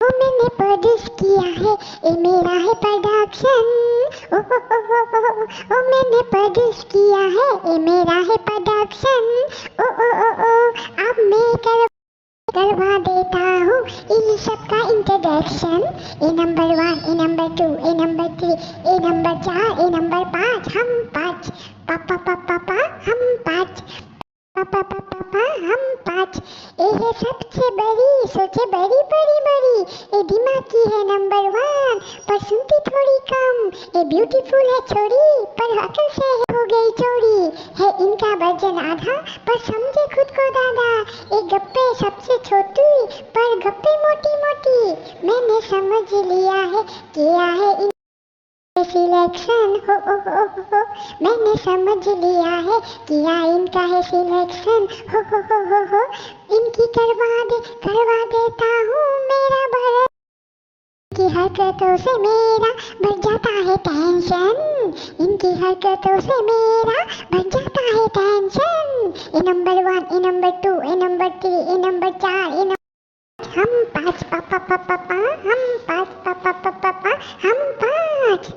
ओ मैंने प्रोड्यूस किया है, ये मेरा है प्रोडक्शन। ओ मैंने प्रोड्यूस किया है, ये मेरा है प्रोडक्शन। ओ अब मैं करवा देता हूँ इन सब का इंट्रोडक्शन। ए नंबर 1, ए नंबर 2, ए नंबर 3, ए नंबर 4, ए नंबर 5, हम 5। पापा पापा पा हम 5, पापा पापा पा हम 5। ये है सबसे बड़ी, सोचे बड़ी बड़ी बड़ी। ये दिमाग की है नंबर 1, पर सुनती थोड़ी कम। ये ब्यूटीफुल है छोरी, पर अकल से हो गई चोरी। है इनका वजन आधा, पर समझे खुद को दादा। ये गप्पे सबसे छोटी, पर गप्पे मोटी मोटी। मैंने समझ लिया है, किया है इन सिलेक्शन। हो मैंने समझ लिया है, किया इनका है सिलेक्शन। हो इनकी करवा देता हूँ मेरा भरत। इनकी हरकतों से मेरा बढ़ जाता है टेंशन। इनकी हरकतों से मेरा बढ़ जाता है टेंशन। ए नंबर 1, ए नंबर 2, ए नंबर 3, ए नंबर 4, ए नंबर हम 5। पापा पापा पा हम 5, पापा पापा पा हम 5।